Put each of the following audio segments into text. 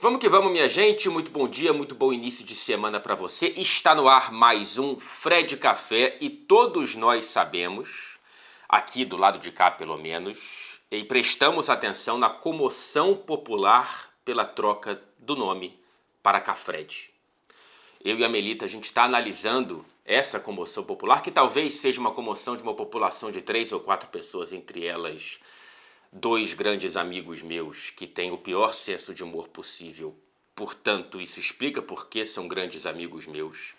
Vamos que vamos, minha gente. Muito bom dia, muito bom início de semana para você. Está no ar mais um Fred Café e todos nós sabemos, aqui do lado de cá pelo menos, e prestamos atenção na comoção popular pela troca do nome para Cafred. Eu e a Melita, a gente está analisando essa comoção popular, que talvez seja uma comoção de uma população de 3 ou 4 pessoas, entre elas dois grandes amigos meus que têm o pior senso de humor possível. Portanto, isso explica por que são grandes amigos meus.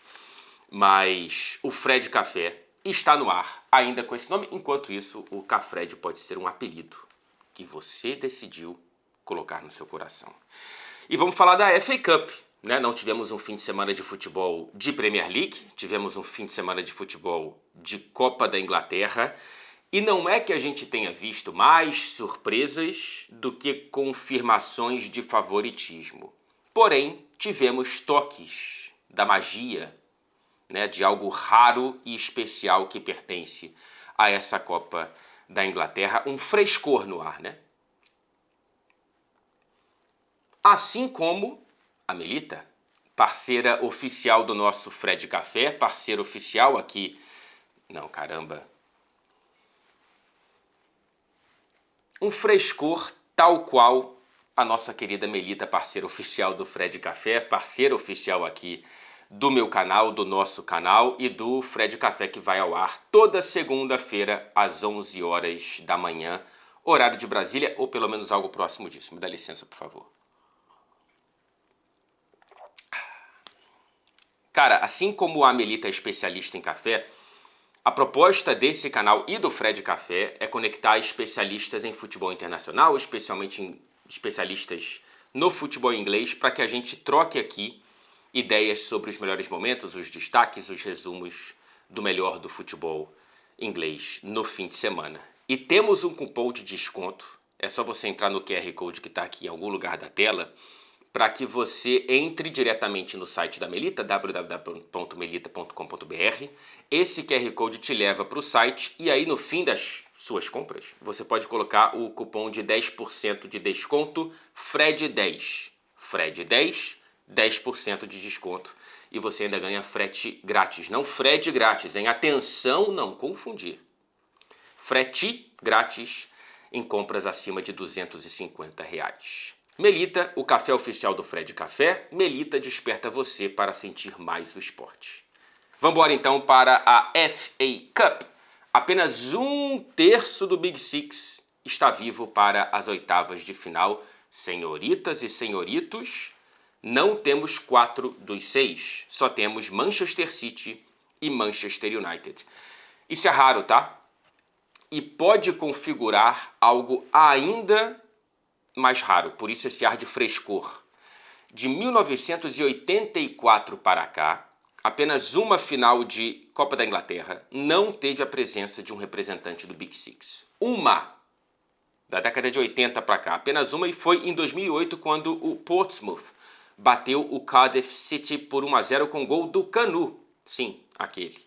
Mas o Fred Café está no ar, ainda com esse nome. Enquanto isso, o Cafred pode ser um apelido que você decidiu colocar no seu coração. E vamos falar da FA Cup. Não tivemos um fim de semana de futebol de Premier League, tivemos um fim de semana de futebol de Copa da Inglaterra. E não é que a gente tenha visto mais surpresas do que confirmações de favoritismo. Porém, tivemos toques da magia, de algo raro e especial que pertence a essa Copa da Inglaterra. Um frescor no ar, Assim como a Melita, parceira oficial do nosso Fred Café, parceira oficial aqui... Não, caramba... Um frescor tal qual a nossa querida Melita, parceira oficial do Fred Café, parceira oficial aqui do meu canal, do nosso canal e do Fred Café, que vai ao ar toda segunda-feira às 11 horas da manhã, horário de Brasília, ou pelo menos algo próximo disso. Me dá licença, por favor. Cara, assim como a Melita é especialista em café, a proposta desse canal e do Fred Café é conectar especialistas em futebol internacional, especialmente especialistas no futebol inglês, para que a gente troque aqui ideias sobre os melhores momentos, os destaques, os resumos do melhor do futebol inglês no fim de semana. E temos um cupom de desconto, é só você entrar no QR Code que está aqui em algum lugar da tela, para que você entre diretamente no site da Melita, www.melita.com.br. Esse QR Code te leva para o site e aí no fim das suas compras, você pode colocar o cupom de 10% de desconto FRED10. FRED10, 10% de desconto. E você ainda ganha frete grátis, não Fred grátis, hein? Atenção, não confundir. Frete grátis em compras acima de R$250. Melita, o café oficial do Fred Café. Melita desperta você para sentir mais o esporte. Vamos embora então para a FA Cup. Apenas 1/3 do Big Six está vivo para as oitavas de final. Senhoritas e senhoritos, não temos 4 dos 6. Só temos Manchester City e Manchester United. Isso é raro, tá? E pode configurar algo ainda mais raro, por isso esse ar de frescor. De 1984 para cá, apenas uma final de Copa da Inglaterra não teve a presença de um representante do Big Six. Uma! Da década de 80 para cá, apenas uma, e foi em 2008 quando o Portsmouth bateu o Cardiff City por 1-0 com gol do Canu. Sim, aquele.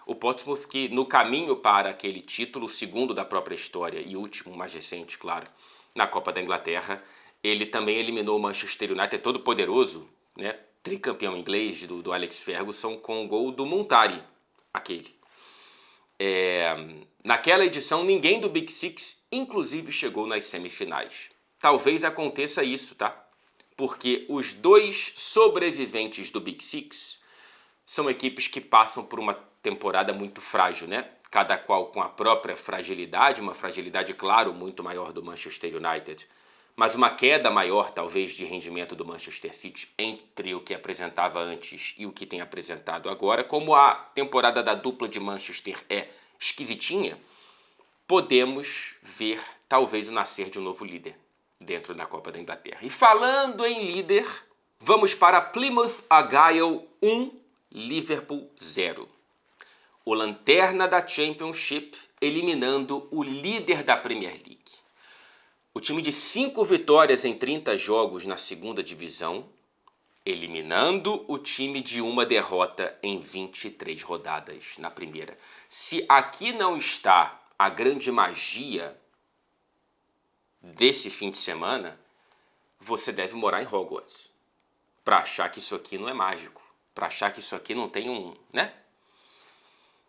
O Portsmouth que no caminho para aquele título, segundo da própria história e último, mais recente, claro, na Copa da Inglaterra, ele também eliminou o Manchester United, todo poderoso, tricampeão inglês do Alex Ferguson, com o gol do Montari, aquele. Naquela edição, ninguém do Big Six, inclusive, chegou nas semifinais. Talvez aconteça isso, tá? Porque os dois sobreviventes do Big Six são equipes que passam por uma temporada muito frágil, Cada qual com a própria fragilidade, uma fragilidade, claro, muito maior do Manchester United, mas uma queda maior, talvez, de rendimento do Manchester City entre o que apresentava antes e o que tem apresentado agora. Como a temporada da dupla de Manchester é esquisitinha, podemos ver, talvez, o nascer de um novo líder dentro da Copa da Inglaterra. E falando em líder, vamos para Plymouth Argyle 1, Liverpool 0. O lanterna da Championship eliminando o líder da Premier League. O time de 5 vitórias em 30 jogos na segunda divisão, eliminando o time de uma derrota em 23 rodadas na primeira. Se aqui não está a grande magia desse fim de semana, você deve morar em Hogwarts para achar que isso aqui não é mágico, para achar que isso aqui não tem né?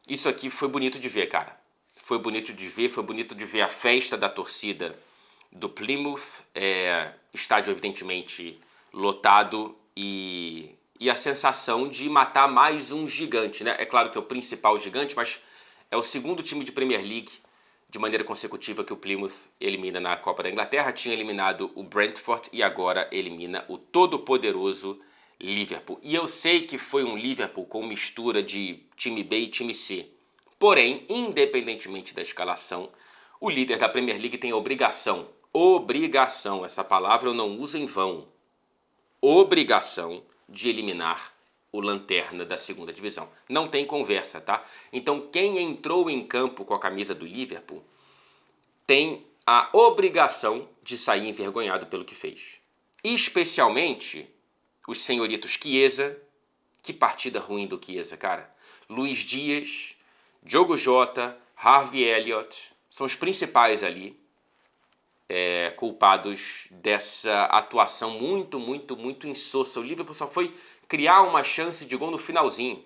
Isso aqui foi bonito de ver, cara. Foi bonito de ver a festa da torcida do Plymouth, estádio evidentemente lotado e a sensação de matar mais um gigante, né? É claro que é o principal gigante, mas é o segundo time de Premier League de maneira consecutiva que o Plymouth elimina na Copa da Inglaterra. Tinha eliminado o Brentford e agora elimina o todo-poderoso Liverpool. E eu sei que foi um Liverpool com mistura de time B e time C. Porém, independentemente da escalação, o líder da Premier League tem a obrigação, essa palavra eu não uso em vão, obrigação de eliminar o lanterna da segunda divisão. Não tem conversa, tá? Então quem entrou em campo com a camisa do Liverpool tem a obrigação de sair envergonhado pelo que fez. Especialmente os senhoritos Chiesa. Que partida ruim do Chiesa, cara. Luiz Dias, Diogo Jota, Harvey Elliott são os principais ali culpados dessa atuação muito, muito, muito insossa. O Liverpool só foi criar uma chance de gol no finalzinho.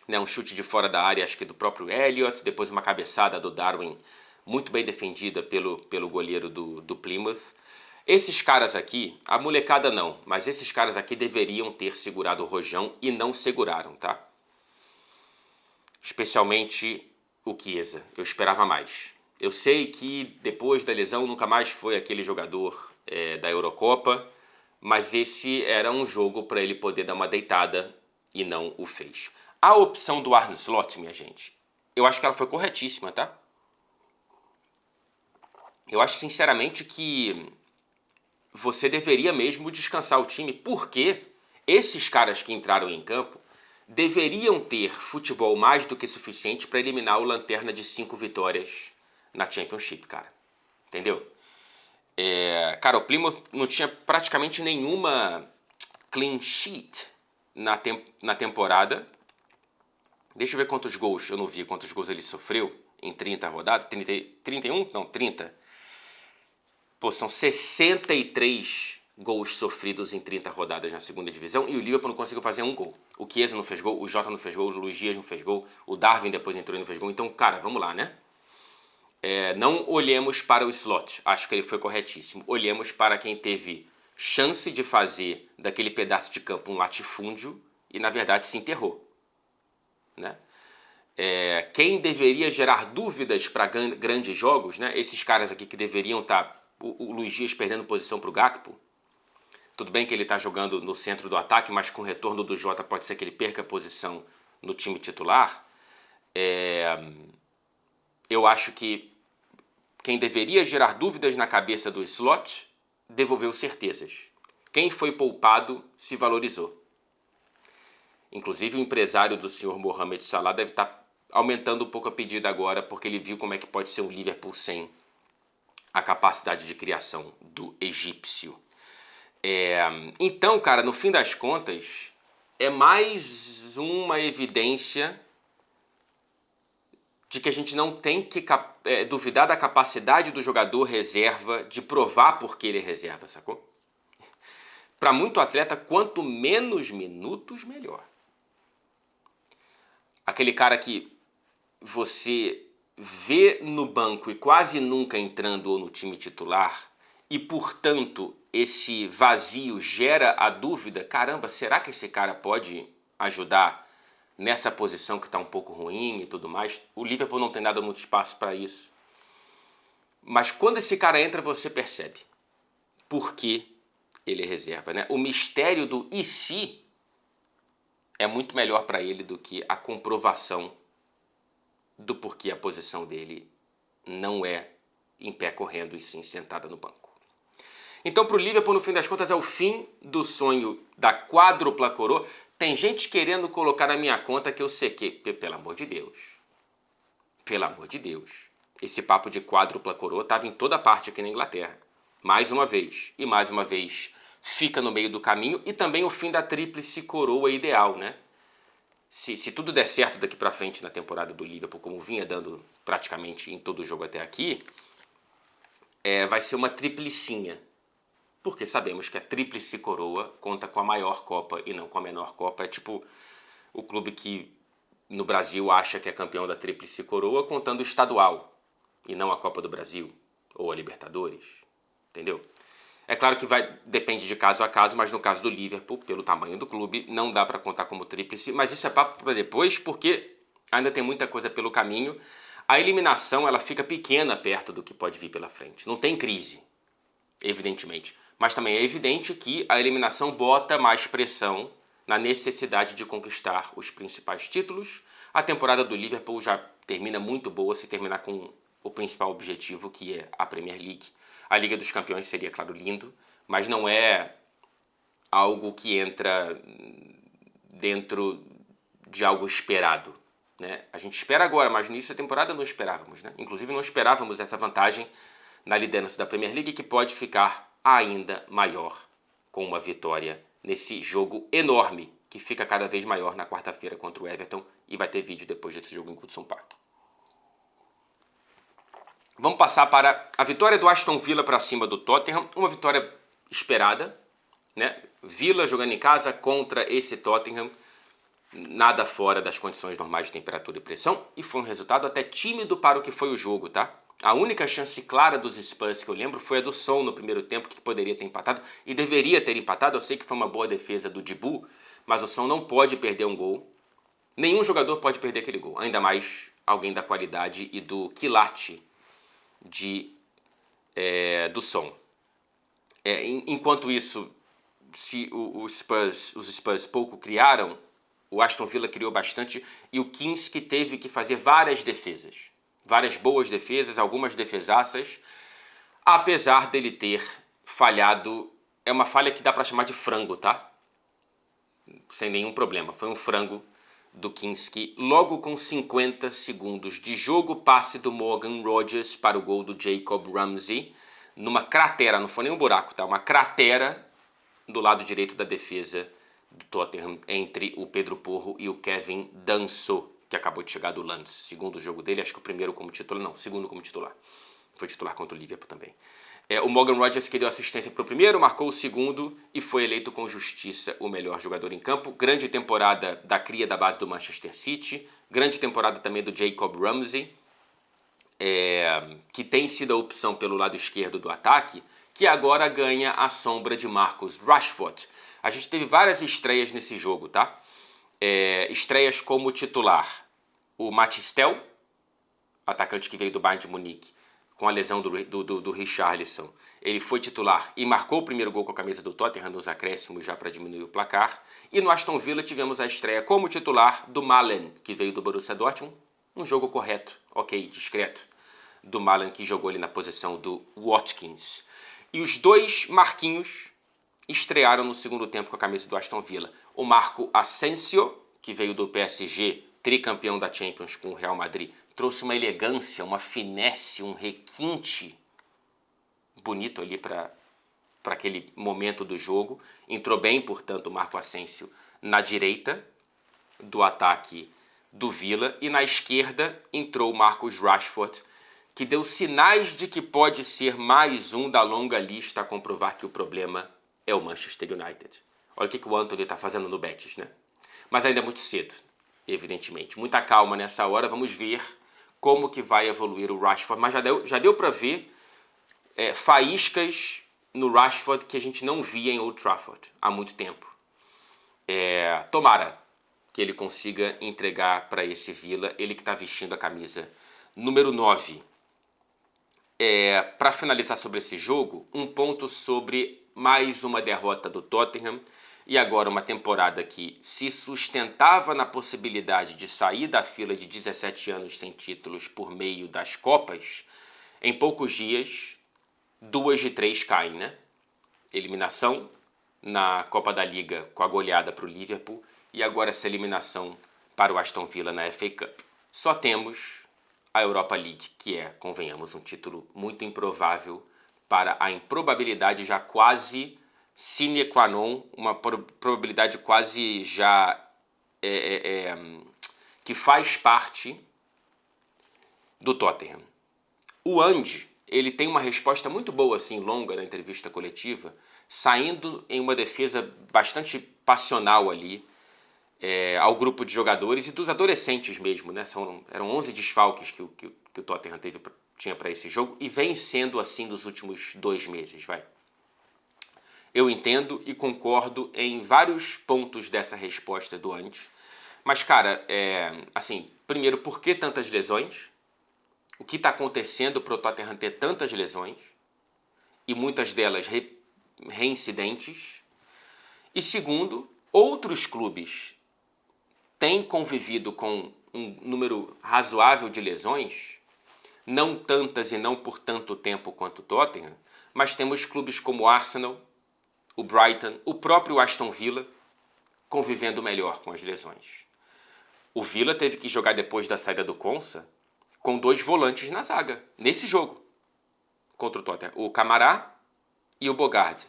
Né, um chute de fora da área, acho que do próprio Elliott, depois uma cabeçada do Darwin, muito bem defendida pelo goleiro do Plymouth. Esses caras aqui, a molecada não, mas esses caras aqui deveriam ter segurado o rojão e não seguraram, tá? Especialmente o Chiesa, eu esperava mais. Eu sei que depois da lesão nunca mais foi aquele jogador da Eurocopa, mas esse era um jogo para ele poder dar uma deitada e não o fez. A opção do Arne Slot, minha gente, eu acho que ela foi corretíssima, tá? Eu acho sinceramente que você deveria mesmo descansar o time, porque esses caras que entraram em campo deveriam ter futebol mais do que suficiente para eliminar o Lanterna de 5 vitórias na Championship, cara. Entendeu? Cara, o Plymouth não tinha praticamente nenhuma clean sheet na temporada. Deixa eu ver quantos gols, eu não vi quantos gols ele sofreu em 30 rodadas. 31? Não, 30. Pô, são 63 gols sofridos em 30 rodadas na segunda divisão e o Liverpool não conseguiu fazer um gol. O Chiesa não fez gol, o Jota não fez gol, o Luiz Dias não fez gol, o Darwin depois entrou e não fez gol. Então, cara, vamos lá, né? Não olhemos para o Slot, acho que ele foi corretíssimo. Olhemos para quem teve chance de fazer daquele pedaço de campo um latifúndio e, na verdade, se enterrou. Né? Quem deveria gerar dúvidas para grandes jogos, né? Esses caras aqui que deveriam estar... O Luiz Dias perdendo posição para o Gakpo. Tudo bem que ele está jogando no centro do ataque, mas com o retorno do Jota pode ser que ele perca a posição no time titular. Eu acho que quem deveria gerar dúvidas na cabeça do Slot devolveu certezas. Quem foi poupado se valorizou. Inclusive o empresário do senhor Mohamed Salah deve estar aumentando um pouco a pedida agora, porque ele viu como é que pode ser um Liverpool sem a capacidade de criação do egípcio. Então, cara, no fim das contas, é mais uma evidência de que a gente não tem que duvidar da capacidade do jogador reserva de provar por que ele é reserva, sacou? Para muito atleta, quanto menos minutos, melhor. Aquele cara que você vê no banco e quase nunca entrando ou no time titular e, portanto, esse vazio gera a dúvida, caramba, será que esse cara pode ajudar nessa posição que está um pouco ruim e tudo mais? O Liverpool não tem dado muito espaço para isso. Mas quando esse cara entra, você percebe por que ele é reserva, né? O mistério do e se é muito melhor para ele do que a comprovação do porquê a posição dele não é em pé correndo e sim sentada no banco. Então, para o Liverpool, no fim das contas, é o fim do sonho da quádrupla coroa. Tem gente querendo colocar na minha conta que eu sequei. Pelo amor de Deus. Pelo amor de Deus. Esse papo de quádrupla coroa estava em toda parte aqui na Inglaterra. Mais uma vez. E mais uma vez fica no meio do caminho. E também o fim da tríplice coroa ideal, né? Se tudo der certo daqui para frente na temporada do Liverpool, como vinha dando praticamente em todo o jogo até aqui, vai ser uma triplicinha. porque sabemos que a tríplice coroa conta com a maior Copa e não com a menor Copa. É tipo o clube que no Brasil acha que é campeão da tríplice coroa contando o estadual e não a Copa do Brasil ou a Libertadores, entendeu? É claro que depende de caso a caso, mas no caso do Liverpool, pelo tamanho do clube, não dá para contar como tríplice, mas isso é papo para depois, porque ainda tem muita coisa pelo caminho. A eliminação ela fica pequena perto do que pode vir pela frente. Não tem crise, evidentemente. Mas também é evidente que a eliminação bota mais pressão na necessidade de conquistar os principais títulos. A temporada do Liverpool já termina muito boa se terminar com o principal objetivo, que é a Premier League. A Liga dos Campeões seria, claro, lindo, mas não é algo que entra dentro de algo esperado, né? A gente espera agora, mas no início da temporada não esperávamos, né? Inclusive não esperávamos essa vantagem na liderança da Premier League, que pode ficar ainda maior com uma vitória nesse jogo enorme, que fica cada vez maior na quarta-feira contra o Everton, e vai ter vídeo depois desse jogo em Goodson Park. Vamos passar para a vitória do Aston Villa para cima do Tottenham, uma vitória esperada, né? Villa jogando em casa contra esse Tottenham, nada fora das condições normais de temperatura e pressão, e foi um resultado até tímido para o que foi o jogo, tá? A única chance clara dos Spurs que eu lembro foi a do Son no primeiro tempo, que poderia ter empatado e deveria ter empatado. Eu sei que foi uma boa defesa do Dibu, mas o Son não pode perder um gol. Nenhum jogador pode perder aquele gol, ainda mais alguém da qualidade e do quilate do Son. Enquanto isso, se os Spurs pouco criaram, o Aston Villa criou bastante e o Kinski teve que fazer várias defesas. Várias boas defesas, algumas defesaças, apesar dele ter falhado. É uma falha que dá para chamar de frango, tá? Sem nenhum problema. Foi um frango do Kinski. Logo com 50 segundos de jogo, passe do Morgan Rogers para o gol do Jacob Ramsey. Numa cratera, não foi nem um buraco, tá? Uma cratera do lado direito da defesa do Tottenham, entre o Pedro Porro e o Kevin Danso, que acabou de chegar do Lens. Segundo jogo dele, acho que o primeiro como titular, não, segundo como titular. Foi titular contra o Liverpool também. O Morgan Rogers, que deu assistência para o primeiro, marcou o segundo e foi eleito com justiça o melhor jogador em campo. Grande temporada da cria da base do Manchester City. Grande temporada também do Jacob Ramsey, que tem sido a opção pelo lado esquerdo do ataque, que agora ganha a sombra de Marcus Rashford. A gente teve várias estreias nesse jogo, tá? Estreias como titular. O Matistel, atacante que veio do Bayern de Munique, com a lesão do Richarlison. Ele foi titular e marcou o primeiro gol com a camisa do Tottenham nos acréscimos já para diminuir o placar. E no Aston Villa tivemos a estreia como titular do Malen, que veio do Borussia Dortmund. Um jogo correto, ok, discreto, do Malen, que jogou ali na posição do Watkins. E os dois Marquinhos estrearam no segundo tempo com a camisa do Aston Villa. O Marco Asensio, que veio do PSG, tricampeão da Champions com o Real Madrid, trouxe uma elegância, uma finesse, um requinte bonito ali para aquele momento do jogo. Entrou bem, portanto, o Marco Asensio na direita do ataque do Villa, e na esquerda entrou o Marcus Rashford, que deu sinais de que pode ser mais um da longa lista a comprovar que o problema é o Manchester United. Olha o que o Antony está fazendo no Betis, né? Mas ainda é muito cedo, evidentemente. Muita calma nessa hora, vamos ver como que vai evoluir o Rashford. Mas já deu para ver faíscas no Rashford que a gente não via em Old Trafford há muito tempo. Tomara que ele consiga entregar para esse Villa, ele que está vestindo a camisa número 9. Para finalizar sobre esse jogo, um ponto sobre mais uma derrota do Tottenham e agora uma temporada que se sustentava na possibilidade de sair da fila de 17 anos sem títulos por meio das Copas. Em poucos dias, 2 de 3 caem, né? Eliminação na Copa da Liga com a goleada para o Liverpool e agora essa eliminação para o Aston Villa na FA Cup. Só temos a Europa League, que é, convenhamos, um título muito improvável para a improbabilidade já quase sine qua non, uma probabilidade quase já que faz parte do Tottenham. O Andy, ele tem uma resposta muito boa, assim, longa na entrevista coletiva, saindo em uma defesa bastante passional ali, ao grupo de jogadores e dos adolescentes mesmo, né? Eram 11 desfalques que o Tottenham tinha para esse jogo e vem sendo assim nos últimos 2 meses, vai. Eu entendo e concordo em vários pontos dessa resposta do antes, mas, cara, assim, primeiro, por que tantas lesões? O que está acontecendo para o Tottenham ter tantas lesões? E muitas delas reincidentes. E segundo, outros clubes têm convivido com um número razoável de lesões, não tantas e não por tanto tempo quanto o Tottenham, mas temos clubes como o Arsenal, o Brighton, o próprio Aston Villa, convivendo melhor com as lesões. O Villa teve que jogar depois da saída do Konsa com 2 volantes na zaga, nesse jogo, contra o Tottenham, o Camará e o Bogarde.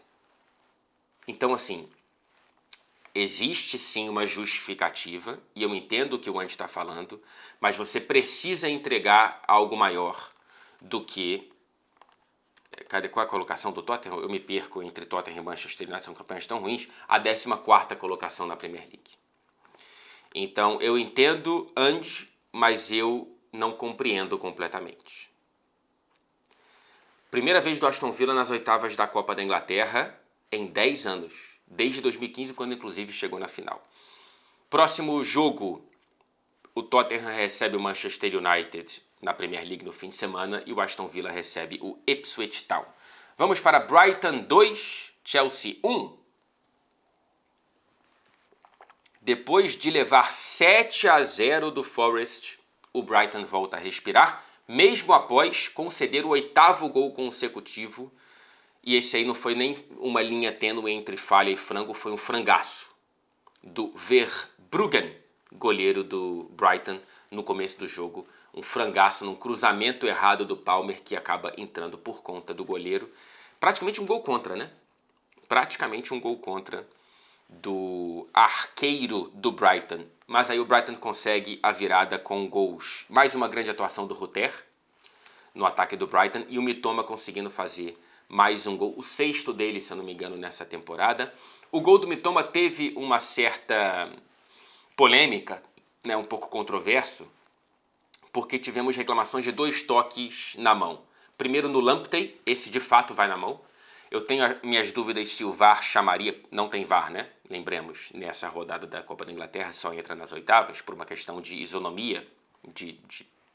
Então, assim, existe sim uma justificativa, e eu entendo o que o Andy está falando, mas você precisa entregar algo maior do que... Qual é a colocação do Tottenham? Eu me perco entre Tottenham e Manchester United, são campanhas tão ruins. A 14ª colocação na Premier League. Então, eu entendo, Andy, mas eu não compreendo completamente. Primeira vez do Aston Villa nas oitavas da Copa da Inglaterra em 10 anos. Desde 2015, quando inclusive chegou na final. Próximo jogo, o Tottenham recebe o Manchester United na Premier League no fim de semana e o Aston Villa recebe o Ipswich Town. Vamos para Brighton 2, Chelsea 1. Depois de levar 7-0 do Forest, o Brighton volta a respirar, mesmo após conceder o 8º gol consecutivo. E esse aí não foi nem uma linha tênue entre falha e frango, foi um frangaço do Verbruggen, goleiro do Brighton, no começo do jogo. Um frangaço num cruzamento errado do Palmer que acaba entrando por conta do goleiro. Praticamente um gol contra, né? Praticamente um gol contra do arqueiro do Brighton. Mas aí o Brighton consegue a virada com gols. Mais uma grande atuação do Rutter no ataque do Brighton e o Mitoma conseguindo fazer mais um gol, o 6º dele, se eu não me engano, nessa temporada. O gol do Mitoma teve uma certa polêmica, né, um pouco controverso, porque tivemos reclamações de 2 toques na mão. Primeiro no Lamptey, esse de fato vai na mão. Eu tenho minhas dúvidas se o VAR chamaria, não tem VAR, né? Lembremos, nessa rodada da Copa da Inglaterra só entra nas oitavas por uma questão de isonomia, de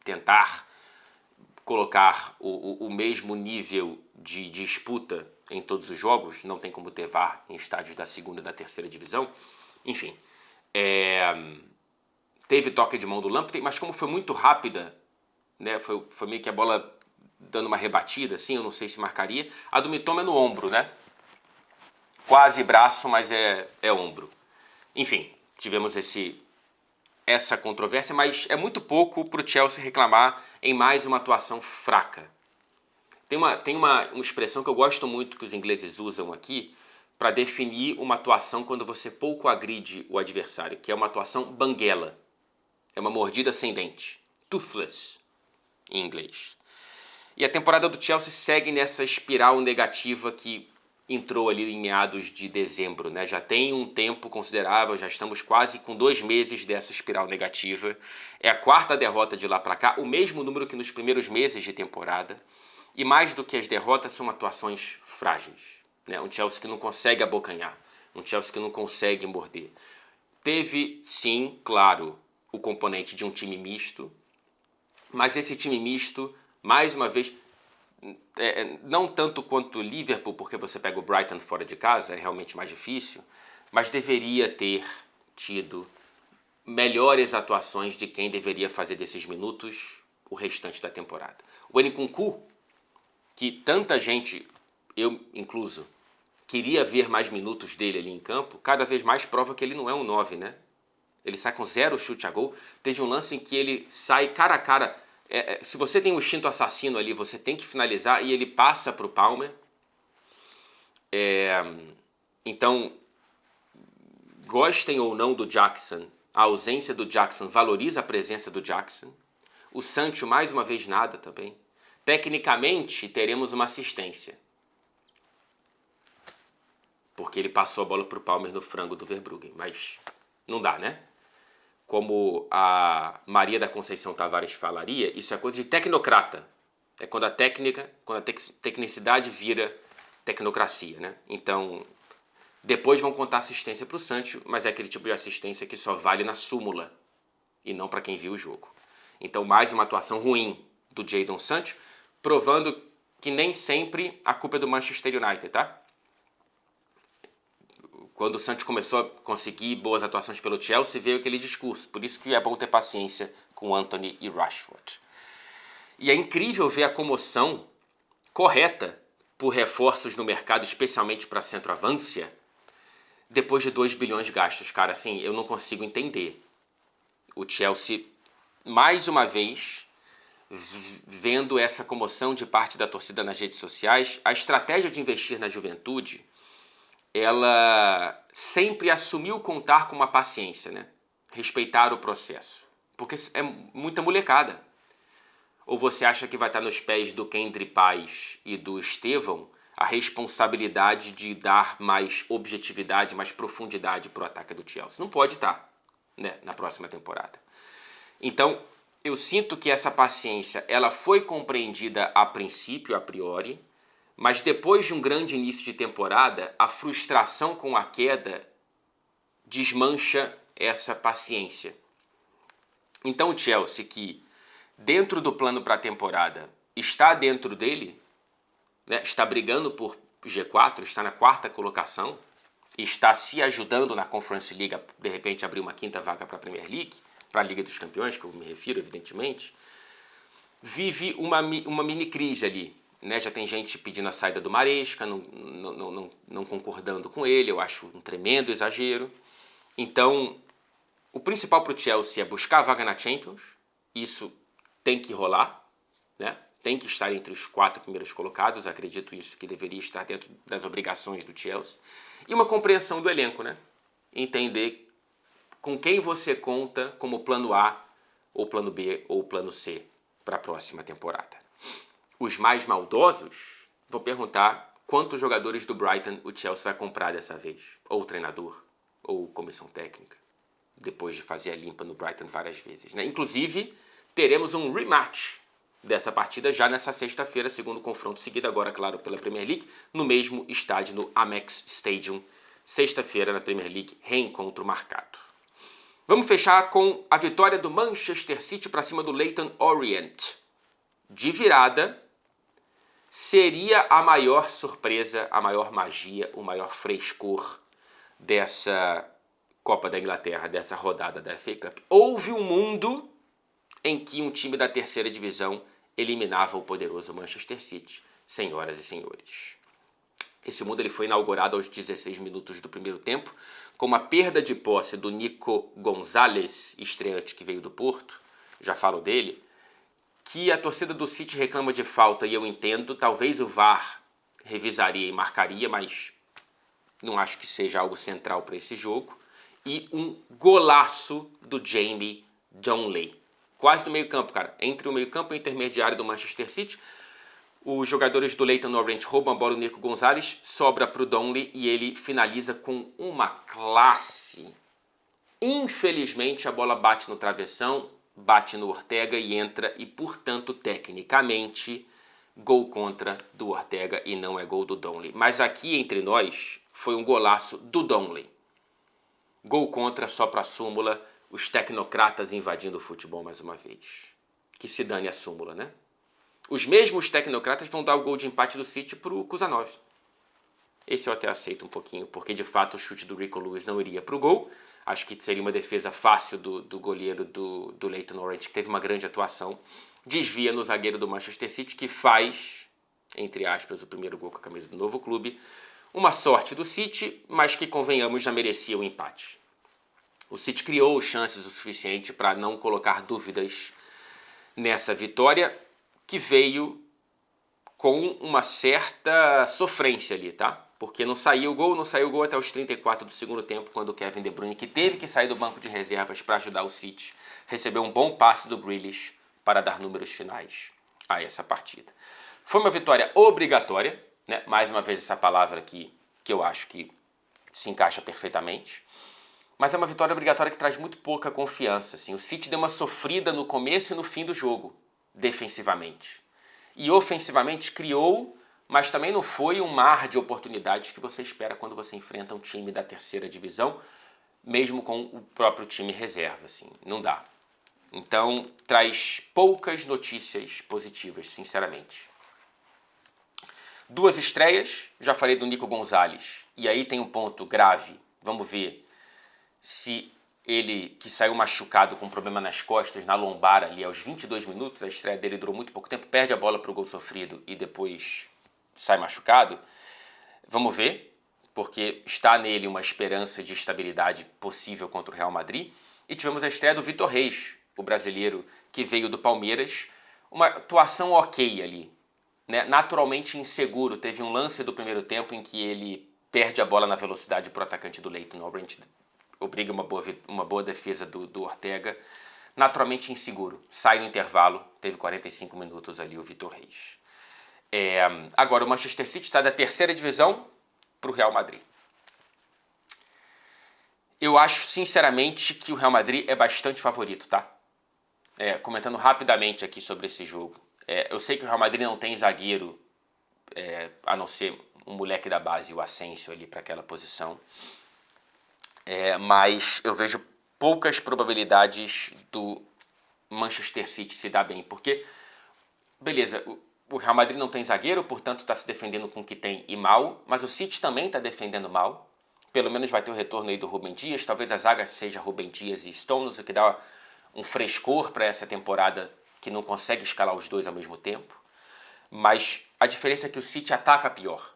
tentar colocar o mesmo nível de disputa em todos os jogos, não tem como ter VAR em estádios da 2ª e da 3ª divisão. Enfim, teve toque de mão do Lamptey, mas como foi muito rápida, né, foi meio que a bola dando uma rebatida, assim, eu não sei se marcaria. A do Mitoma é no ombro, né? Quase braço, mas é ombro. Enfim, tivemos essa controvérsia, mas é muito pouco para o Chelsea reclamar em mais uma atuação fraca. Tem uma expressão que eu gosto muito que os ingleses usam aqui para definir uma atuação quando você pouco agride o adversário, que é uma atuação banguela. É uma mordida sem dente. Toothless, em inglês. E a temporada do Chelsea segue nessa espiral negativa que entrou ali em meados de dezembro, né? Já tem um tempo considerável, já estamos quase com 2 meses dessa espiral negativa. É a 4ª derrota de lá para cá, o mesmo número que nos primeiros meses de temporada. E mais do que as derrotas, são atuações frágeis, né? Um Chelsea que não consegue abocanhar, um Chelsea que não consegue morder. Teve, sim, claro, o componente de um time misto, mas esse time misto, mais uma vez, não tanto quanto o Liverpool, porque você pega o Brighton fora de casa, é realmente mais difícil, mas deveria ter tido melhores atuações de quem deveria fazer desses minutos o restante da temporada. O Nkunku, que tanta gente, eu incluso, queria ver mais minutos dele ali em campo, cada vez mais prova que ele não é um 9, né? Ele sai com 0 chute a gol. Teve um lance em que ele sai cara a cara. Se você tem um instinto assassino ali, você tem que finalizar e ele passa para o Palmer. Então, gostem ou não do Jackson, a ausência do Jackson valoriza a presença do Jackson. O Sancho, mais uma vez, nada também. Tecnicamente, teremos uma assistência. porque ele passou a bola para o Palmer no frango do Verbruggen, mas não dá, né? Como a Maria da Conceição Tavares falaria, isso é coisa de tecnocrata. É quando a tecnicidade vira tecnocracia, né? Então, depois vão contar assistência para o Sancho, mas é aquele tipo de assistência que só vale na súmula e não para quem viu o jogo. Então, mais uma atuação ruim do Jadon Sancho, provando que nem sempre a culpa é do Manchester United, tá? Quando o Sancho começou a conseguir boas atuações pelo Chelsea, veio aquele discurso. Por isso que é bom ter paciência com Antony e Rashford. E é incrível ver a comoção correta por reforços no mercado, especialmente para centroavância, depois de 2 bilhões gastos. Cara, assim, eu não consigo entender. O Chelsea, mais uma vez, vendo essa comoção de parte da torcida nas redes sociais, a estratégia de investir na juventude, ela sempre assumiu contar com uma paciência, né? Respeitar o processo. Porque é muita molecada. Ou você acha que vai estar nos pés do Kendry Paz e do Estevão a responsabilidade de dar mais objetividade, mais profundidade para o ataque do Chelsea? Não pode estar, né, na próxima temporada. Então, eu sinto que essa paciência ela foi compreendida a princípio, a priori, mas depois de um grande início de temporada, a frustração com a queda desmancha essa paciência. Então o Chelsea, que dentro do plano para a temporada está dentro dele, né, está brigando por G4, está na 4ª colocação, está se ajudando na Conference League, de repente abrir uma 5ª vaga para a Premier League, para a Liga dos Campeões, que eu me refiro, evidentemente, vive uma mini crise ali. Né? Já tem gente pedindo a saída do Maresca, não concordando com ele, eu acho um tremendo exagero. Então, o principal para o Chelsea é buscar a vaga na Champions, isso tem que rolar, né? Tem que estar entre os 4 primeiros colocados, acredito isso que deveria estar dentro das obrigações do Chelsea. E uma compreensão do elenco, né? Entender com quem você conta como plano A, ou plano B, ou plano C para a próxima temporada. Os mais maldosos vão perguntar quantos jogadores do Brighton o Chelsea vai comprar dessa vez. Ou treinador, ou comissão técnica, depois de fazer a limpa no Brighton várias vezes. Né? Inclusive, teremos um rematch dessa partida já nessa sexta-feira, segundo confronto seguido agora, claro, pela Premier League, no mesmo estádio, no Amex Stadium. Sexta-feira na Premier League, reencontro marcado. Vamos fechar com a vitória do Manchester City para cima do Leyton Orient. De virada, seria a maior surpresa, a maior magia, o maior frescor dessa Copa da Inglaterra, dessa rodada da FA Cup. Houve um mundo em que um time da 3ª divisão eliminava o poderoso Manchester City, senhoras e senhores. Esse mundo ele foi inaugurado aos 16 minutos do primeiro tempo, com uma perda de posse do Nico Gonzalez, estreante que veio do Porto, já falo dele, que a torcida do City reclama de falta e eu entendo, talvez o VAR revisaria e marcaria, mas não acho que seja algo central para esse jogo. E um golaço do Jamie Donley, quase no meio campo, cara, entre o meio campo e o intermediário do Manchester City. Os jogadores do Leyton Orient roubam a bola do Nico Gonzalez, sobra para o Donley e ele finaliza com uma classe. Infelizmente a bola bate no travessão, bate no Ortega e entra, e portanto, tecnicamente, gol contra do Ortega e não é gol do Donley. Mas aqui entre nós foi um golaço do Donley. Gol contra só para a súmula, os tecnocratas invadindo o futebol mais uma vez. Que se dane a súmula, né? Os mesmos tecnocratas vão dar o gol de empate do City para o Kusanov. Esse eu até aceito um pouquinho, porque de fato o chute do Rico Lewis não iria para o gol. Acho que seria uma defesa fácil do goleiro do Leyton Orient, que teve uma grande atuação. Desvia no zagueiro do Manchester City, que faz, entre aspas, o primeiro gol com a camisa do novo clube. Uma sorte do City, mas que, convenhamos, já merecia o empate. O City criou chances o suficiente para não colocar dúvidas nessa vitória, que veio com uma certa sofrência ali, tá? Porque não saiu o gol até os 34 do segundo tempo, quando o Kevin De Bruyne, que teve que sair do banco de reservas para ajudar o City, recebeu um bom passe do Grealish para dar números finais a essa partida. Foi uma vitória obrigatória, né? Mais uma vez essa palavra aqui, que eu acho que se encaixa perfeitamente. Mas é uma vitória obrigatória que traz muito pouca confiança. Assim. O City deu uma sofrida no começo e no fim do jogo, defensivamente. E ofensivamente criou, mas também não foi um mar de oportunidades que você espera quando você enfrenta um time da terceira divisão, mesmo com o próprio time reserva. Assim. Não dá. Então, traz poucas notícias positivas, sinceramente. 2 estreias, já falei do Nico Gonzalez. E aí tem um ponto grave. Vamos ver se ele, que saiu machucado com um problema nas costas, na lombar ali aos 22 minutos, a estreia dele durou muito pouco tempo, perde a bola para o gol sofrido e depois sai machucado. Vamos ver, porque está nele uma esperança de estabilidade possível contra o Real Madrid. E tivemos a estreia do Vitor Reis, o brasileiro que veio do Palmeiras. Uma atuação ok ali, né? Naturalmente inseguro. Teve um lance do primeiro tempo em que ele perde a bola na velocidade para o atacante do Leyton Orient, obriga uma boa defesa do Ortega. Naturalmente inseguro. Sai no intervalo, teve 45 minutos ali o Vitor Reis. Agora o Manchester City está da terceira divisão para o Real Madrid. Eu acho, sinceramente, que o Real Madrid é bastante favorito, tá? Comentando rapidamente aqui sobre esse jogo. Eu sei que o Real Madrid não tem zagueiro, a não ser um moleque da base, o Asensio ali para aquela posição. Mas eu vejo poucas probabilidades do Manchester City se dar bem, porque, beleza, o Real Madrid não tem zagueiro, portanto está se defendendo com o que tem e mal, mas o City também está defendendo mal, pelo menos vai ter o retorno aí do Rúben Dias, talvez a zaga seja Rúben Dias e Stones, o que dá um frescor para essa temporada que não consegue escalar os dois ao mesmo tempo, mas a diferença é que o City ataca pior.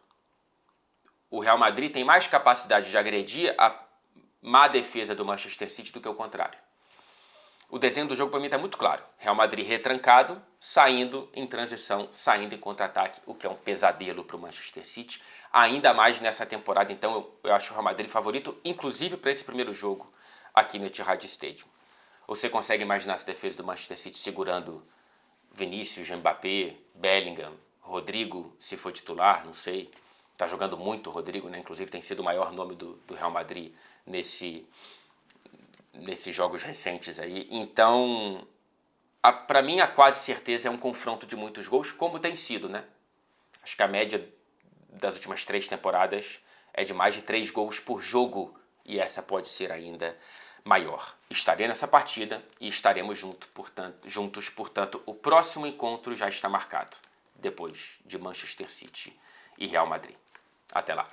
O Real Madrid tem mais capacidade de agredir a má defesa do Manchester City do que o contrário. O desenho do jogo para mim está muito claro. Real Madrid retrancado, saindo em transição, saindo em contra-ataque, o que é um pesadelo para o Manchester City. Ainda mais nessa temporada, então eu acho o Real Madrid favorito, inclusive para esse primeiro jogo aqui no Etihad Stadium. Você consegue imaginar essa defesa do Manchester City segurando Vinícius, Mbappé, Bellingham, Rodrigo, se for titular, não sei. Está jogando muito o Rodrigo, né? Inclusive tem sido o maior nome do Real Madrid nesses jogos recentes aí. Então, para mim, a quase certeza é um confronto de muitos gols, como tem sido, né? Acho que a média das últimas 3 temporadas é de mais de 3 gols por jogo, e essa pode ser ainda maior. Estarei nessa partida e estaremos juntos, portanto, o próximo encontro já está marcado, depois de Manchester City e Real Madrid. Até lá.